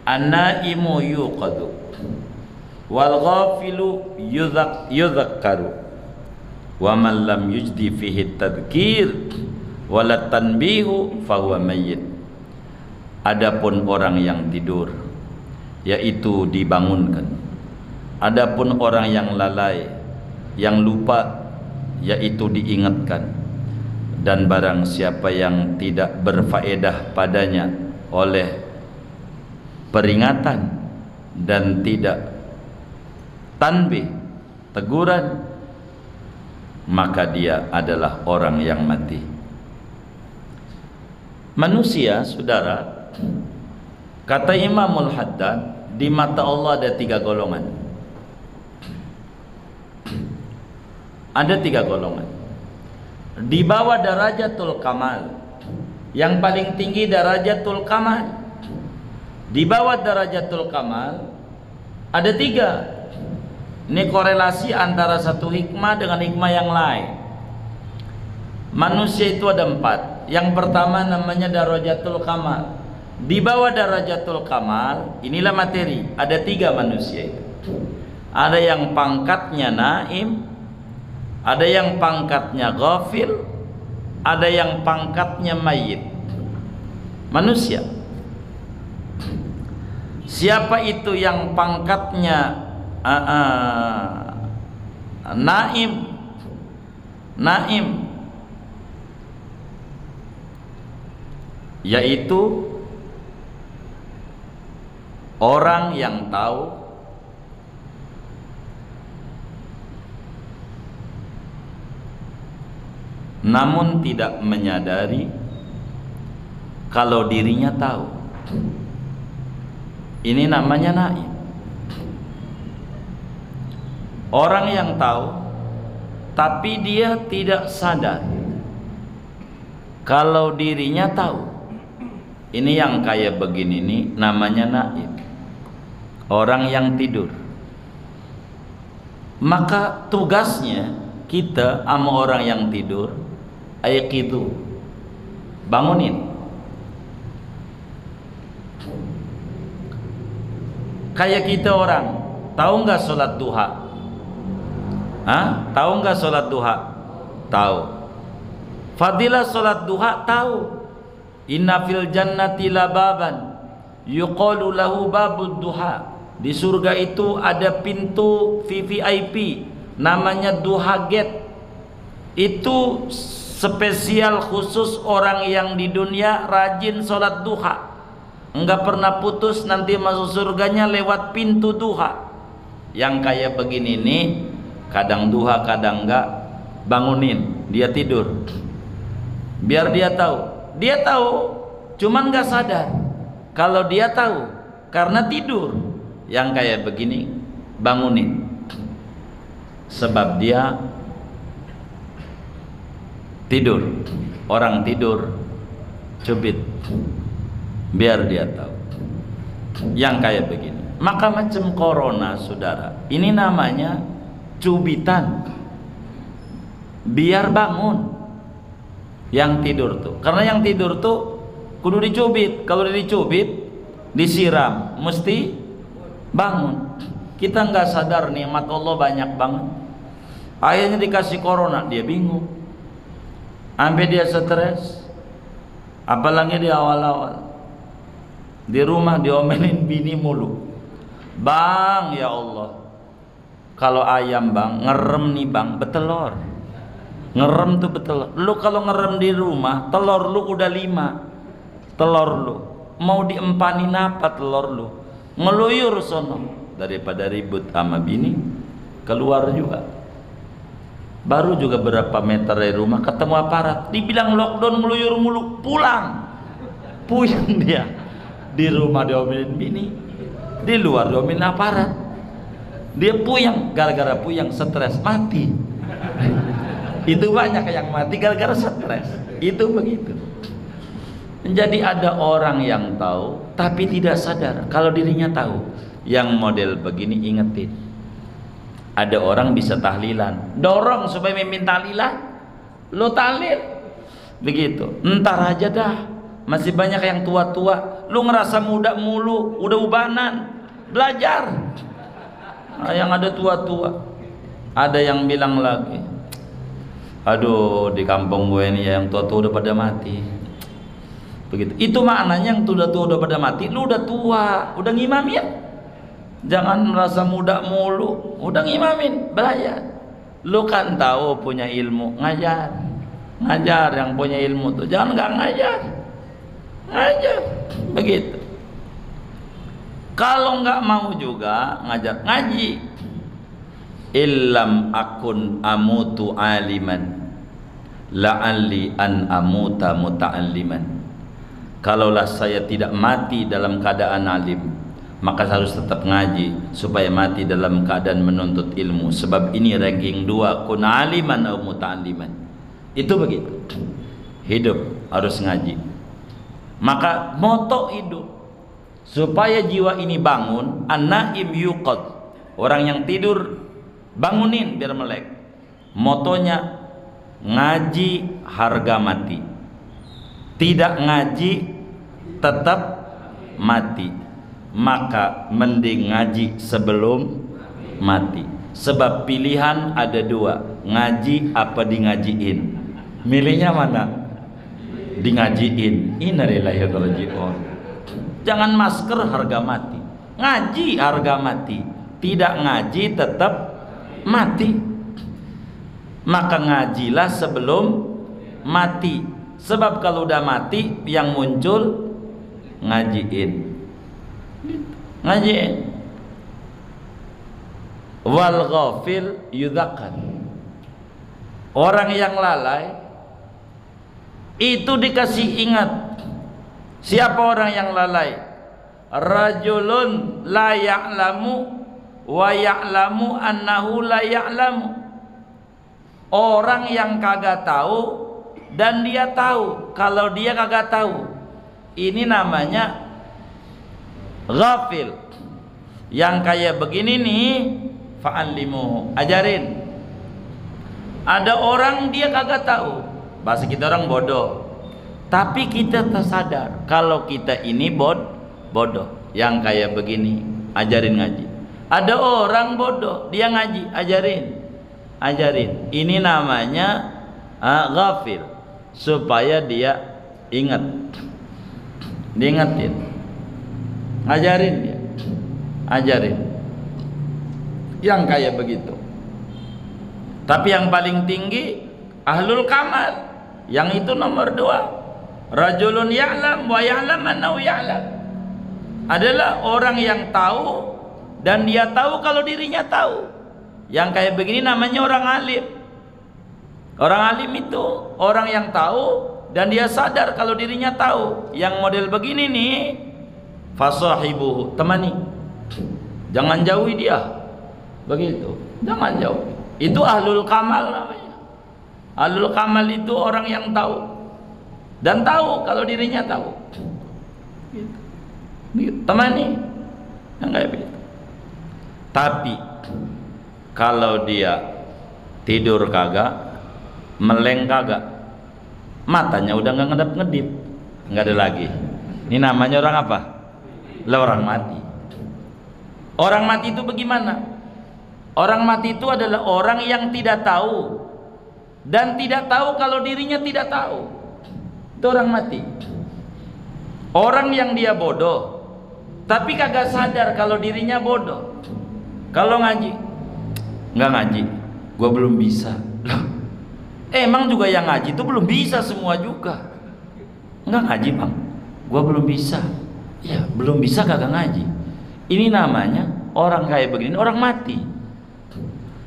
An-naimu yuqadu wal ghafilu yudhakkaru wa man lam yujdi fihi tadhkir wala tanbihu fahuwa mayyit. Adapun orang yang tidur, yaitu dibangunkan. Adapun orang yang lalai, yang lupa, yaitu diingatkan. Dan barang siapa yang tidak berfaedah padanya oleh peringatan dan tidak tanbih, teguran, maka dia adalah orang yang mati. Manusia, saudara, kata Imamul Haddad, di mata Allah ada 3 golongan. Ada 3 golongan. Di bawah darajatul kamal, yang paling tinggi darajatul kamal. Di bawah darajatul kamal ada 3. Ini korelasi antara satu hikmah dengan hikmah yang lain. Manusia itu ada 4. Yang pertama namanya darajatul kamal. Di bawah darajatul kamal, inilah materi. Ada 3 manusia itu. Ada yang pangkatnya naim, ada yang pangkatnya ghafil, ada yang pangkatnya mayit. Manusia. Siapa itu yang pangkatnya naim? Naim yaitu orang yang tahu namun tidak menyadari kalau dirinya tahu. Ini namanya naim. Orang yang tahu tapi dia tidak sadar kalau dirinya tahu. Ini yang kayak begini nih namanya naim. Orang yang tidur. Maka tugasnya kita sama orang yang tidur, ayqidu, bangunin. Kayak kita orang, tahu nggak sholat duha? Tahu nggak sholat duha? Tahu. Fadilah sholat duha tahu. Inna fil jannati lababan yuqalu lahu babud duha. Di surga itu ada pintu VVIP namanya duha gate. Itu spesial khusus orang yang di dunia rajin sholat duha, enggak pernah putus, nanti masuk surganya lewat pintu duha. Yang kayak begini nih, kadang duha kadang enggak, bangunin, dia tidur. Biar dia tahu. Dia tahu, cuman enggak sadar kalau dia tahu karena tidur. Yang kayak begini, bangunin. Sebab dia tidur. Orang tidur cubit, biar dia tahu. Yang kayak begini. Maka macam corona, saudara, ini namanya cubitan. Biar bangun yang tidur tuh. Karena yang tidur tuh kudu dicubit. Kalau dicubit, disiram, mesti bangun. Kita nggak sadar nikmat Allah banyak banget. Akhirnya dikasih corona, dia bingung. Sampai dia stres. Apalagi di awal-awal. Di rumah diomelin bini mulu. Bang, ya Allah, kalau ayam bang, ngerem nih bang, betelor. Ngerem tuh betelor. Lu kalau ngerem di rumah, telur lu udah 5. Telur lu mau diempanin apa telur lu? Ngeluyur sono. Daripada ribut sama bini, keluar juga. Baru juga berapa meter dari rumah ketemu aparat, dibilang lockdown, ngeluyur mulu, pulang. Puyeng dia. Di rumah diomelin bini, di luar diomelin aparat. Dia puyeng, gara-gara puyeng stres mati. Itu banyak yang mati gara-gara stres. Itu begitu. Jadi ada orang yang tahu tapi tidak sadar kalau dirinya tahu. Yang model begini ingetin. Ada orang bisa tahlilan, dorong supaya mimin tahlilan, lo tahlil begitu. Entar aja dah, masih banyak yang tua-tua. Lu ngerasa muda mulu, udah ubanan. Belajar. Nah, yang ada tua-tua. Ada yang bilang lagi, aduh di kampung gue ini yang tua-tua udah pada mati. Begitu. Itu maknanya yang tua-tua udah pada mati, lu udah tua, udah ngimamin. Jangan merasa muda mulu, udah ngimamin, belajar. Lu kan tahu punya ilmu, ngajar. Ngajar yang punya ilmu tuh, jangan nggak ngajar. Ngajar. Begitu. Kalau nggak mau juga ngajar, ngaji. Illam akun amutu aliman la'alli an amuta muta'alliman. Kalaulah saya tidak mati dalam keadaan alim, maka saya harus tetap ngaji supaya mati dalam keadaan menuntut ilmu. Sebab ini ranking 2, kun aliman atau muta'alliman. Itu begitu. Hidup harus ngaji. Maka moto hidup supaya jiwa ini bangun, an-naim yuqad. Orang yang tidur bangunin biar melek. Motonya ngaji harga mati. Tidak ngaji tetap mati. Maka mending ngaji sebelum mati. Sebab pilihan ada 2, ngaji apa di ngajiin. Milihnya mana? Di ngajiin. Innalillahi wa inna ilaihi raji'un. Jangan masker harga mati, ngaji harga mati. Tidak ngaji tetap mati. Maka ngajilah sebelum mati. Sebab kalau udah mati yang muncul ngajiin. Ngajiin. Wal ghafil yudzakkar. Orang yang lalai itu dikasih ingat. Siapa orang yang lalai? Rajulun la ya'lamu wa ya'lamu annahu la ya'lamu. Orang yang kagak tahu dan dia tahu kalau dia kagak tahu. Ini namanya ghafil. Yang kayak begini nih, fa'allimuhu, ajarin. Ada orang dia kagak tahu, bahasa kita orang bodoh, tapi kita tersadar kalau kita ini bodoh. Yang kayak begini, ajarin ngaji. Ada orang bodoh, dia ngaji, ajarin. Ini namanya ghafil, supaya dia ingat, diingetin, ajarin dia, ajarin. Yang kayak begitu. Tapi yang paling tinggi ahlul kamal, yang itu nomor 2. Rajulun ya'lam wa ya'lam annahu ya'lam. Adalah orang yang tahu dan dia tahu kalau dirinya tahu. Yang kayak begini namanya orang alim. Orang alim itu orang yang tahu dan dia sadar kalau dirinya tahu. Yang model begini nih, fasahibuhu, temani. Jangan jauhi dia. Begitu. Jangan jauhi. Itu ahlul kamal namanya. Ahlul kamal itu orang yang tahu dan tahu kalau dirinya tahu. Gitu. Temani yang kayak begitu. Tapi kalau dia tidur kagak, meleng kagak, matanya udah nggak ngedap-ngedip, nggak ada lagi. Ini namanya orang apa? Lah orang mati. Orang mati itu bagaimana? Orang mati itu adalah orang yang tidak tahu dan tidak tahu kalau dirinya tidak tahu. Itu orang mati. Orang yang dia bodoh tapi kagak sadar kalau dirinya bodoh. Kalau ngaji, nggak ngaji, gua belum bisa. Loh, emang juga yang ngaji itu belum bisa semua juga. Nggak ngaji bang, gua belum bisa. Ya belum bisa kagak ngaji. Ini namanya orang kayak begini, orang mati.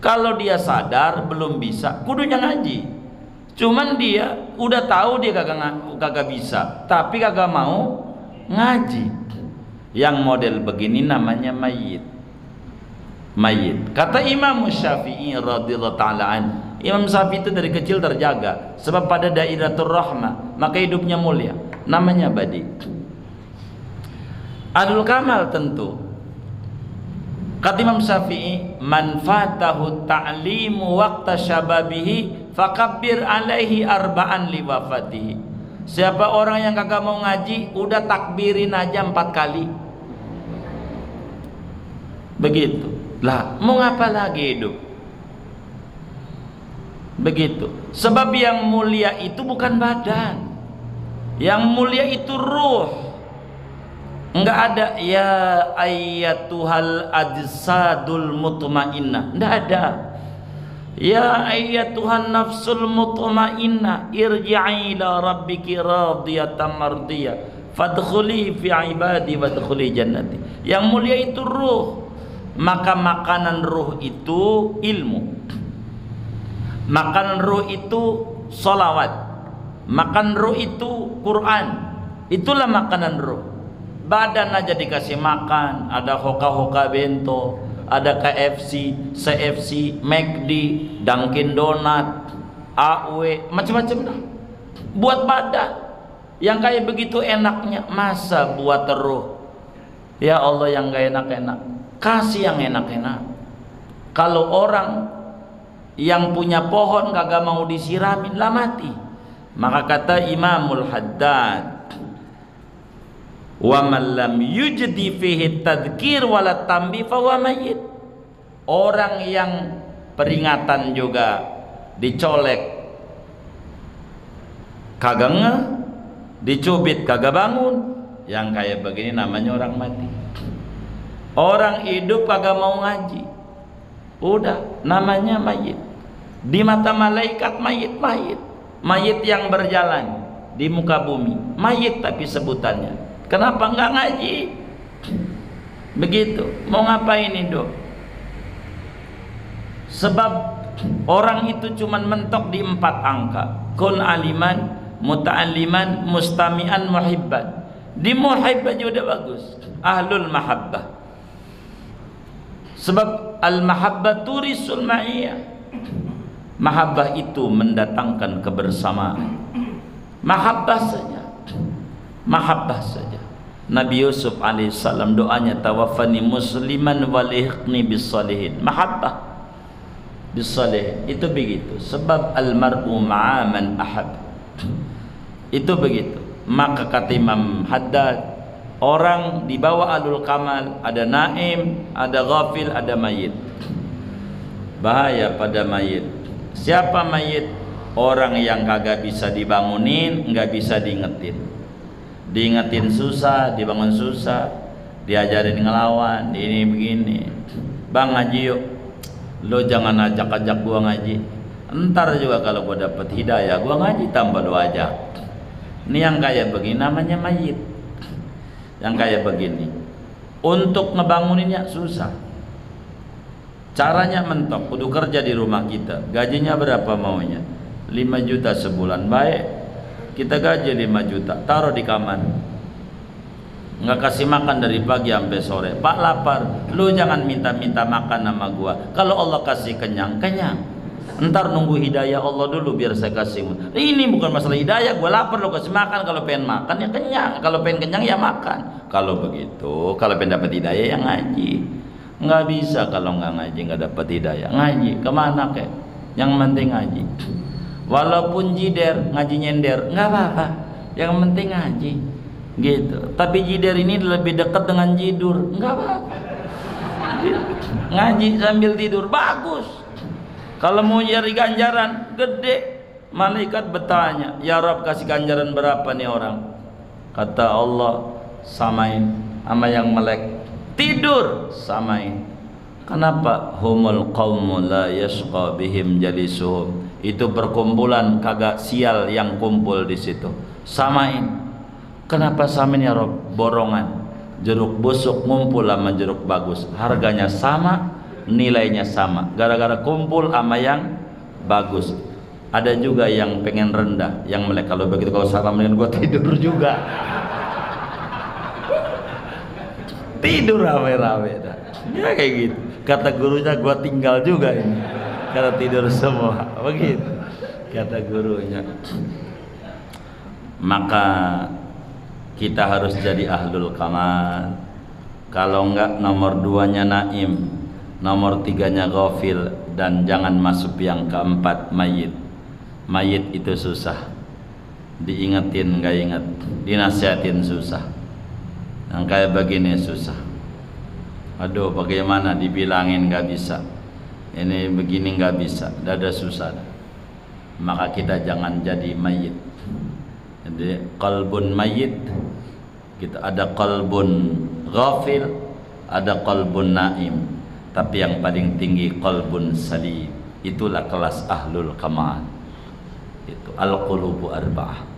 Kalau dia sadar belum bisa, kudunya ngaji. Cuman dia udah tahu dia kagak bisa, tapi kagak mau ngaji. Yang model begini namanya mayit. Mayit. Kata Imam Syafi'i radhiyallahu ta'ala an, Imam Syafi'i itu dari kecil terjaga, sebab pada dairatul rahmah maka hidupnya mulia. Namanya badi. Adul kamal tentu. Kata Imam Syafi'i, man fatahu ta'limu waqta syababihi fakabbir alaihi arba'an li wafatihi. Siapa orang yang kagak mau ngaji, udah takbirin aja 4 kali. Begitu. Lah, mau ngapa lagi hidup? Begitu. Sebab yang mulia itu bukan badan. Yang mulia itu ruh. Enggak ada ya ayyatuhal ajsadul mutmainnah. Enggak ada. Ya ayyatuhan nafsul mutmainnah irji'i ila rabbiki radiyatan mardiyah fadkhuli fi ibadi wadkhuli jannati. Yang mulia itu ruh. Maka makanan ruh itu ilmu. Makan ruh itu solawat. Makan ruh itu Quran. Itulah makanan ruh. Badan aja dikasih makan, ada hoka-hoka bento, ada KFC, CFC, McD, Dunkin Donat, AW, macam-macam dah. Buat badan. Yang kayak begitu enaknya, masa buat ruh? Ya Allah, yang gak enak-enak, kasih yang enak-enak. Kalau orang yang punya pohon kagak mau disiramin, lah mati. Maka kata Imamul Haddad, wa man lam yujdi fihi tadhkir wala tambi fa huwa mayyit. Orang yang peringatan juga dicolek kagak ngeh, dicubit kagak bangun, yang kayak begini namanya orang mati. Orang hidup kagak mau ngaji, udah namanya mayit. Di mata malaikat mayit, mayit yang berjalan di muka bumi, mayit tapi sebutannya. Kenapa enggak ngaji? Begitu. Mau ngapain hidup? Sebab orang itu cuman mentok di 4 angka. Kun aliman, muta'alliman, mustami'an, muhibban. Di muhibbah juga udah bagus. Ahlul mahabbah. Sebab al-mahabbah turisul ma'iyah. Mahabbah itu mendatangkan kebersamaan. Mahabbah saja. Mahabbah saja. Nabi Yusuf alaihissalam doanya tawaffani musliman walihqni bis-salihin. Mahabbah bis-salihin. Itu begitu. Sebab al-mar'u ma'a man ahab. Itu begitu. Maka kata Imam Haddad, orang di bawah alul kamal ada naim, ada ghafil, ada mayit. Bahaya pada mayit. Siapa mayit? Orang yang kagak bisa dibangunin, nggak bisa diingetin. Diingetin susah, dibangun susah, diajarin ngelawan, ini begini. Bang ngaji yuk. Lo jangan ajak-ajak gua ngaji. Entar juga kalau gua dapet hidayah, gua ngaji tambah lo ajak. Ini yang kayak begini namanya mayit. Yang kayak begini. Untuk ngebanguninnya susah. Caranya mentok, kudu kerja di rumah kita. Gajinya berapa maunya? 5 juta sebulan. Baik, kita gaji 5 juta, taruh di kamar. Nggak kasih makan dari pagi sampai sore. Pak lapar, lu jangan minta-minta makan sama gua. Kalau Allah kasih kenyang, kenyang. Ntar nunggu hidayah Allah dulu biar saya kasih. Ini bukan masalah hidayah, gua lapar lu kasih makan. Kalau pengen makan ya kenyang, kalau pengen kenyang ya makan. Kalau begitu, kalau pengen dapat hidayah ya ngaji. Nggak bisa kalau nggak ngaji nggak dapat hidayah. Ngaji kemana kek? Yang penting ngaji. Walaupun jider ngaji nyender nggak apa-apa. Yang penting ngaji. Gitu. Tapi jider ini lebih dekat dengan jidur, nggak apa-apa. Ngaji sambil tidur bagus. Kalau mau nyari ganjaran gede, malaikat bertanya, ya Rabb kasih ganjaran berapa nih orang? Kata Allah, samain sama yang melek tidur, samain. Kenapa? Humul qaumu la yashqa bihim jalisuhum. Itu perkumpulan kagak sial yang kumpul di situ. Samain. Kenapa samain ya Rabb? Borongan. Jeruk busuk ngumpul sama jeruk bagus. Harganya sama, nilainya sama. Gara-gara kumpul sama yang bagus. Ada juga yang pengen rendah, yang melek. Kalau begitu kalau salam dengan gua tidur juga. Tidur rame-rame dah. Ya kayak gitu. Kata gurunya gua tinggal juga ini. Karena tidur semua. Begitu. Kata gurunya. Maka kita harus jadi ahlul kamal. Kalau enggak nomor 2-nya naim, nomor 3-nya ghafil, dan jangan masuk yang keempat mayit. Mayit itu susah. diingetin nggak inget, dinasihatin susah. Yang kayak begini susah. Aduh, bagaimana dibilangin nggak bisa. Ini begini nggak bisa, dada susah. Maka kita jangan jadi mayit. Jadi qalbun mayit, kita ada qalbun ghafil, ada qalbun naim. Tapi yang paling tinggi qalbun salim. Itulah kelas ahlul kamal. Itu al-qulubu arba'ah.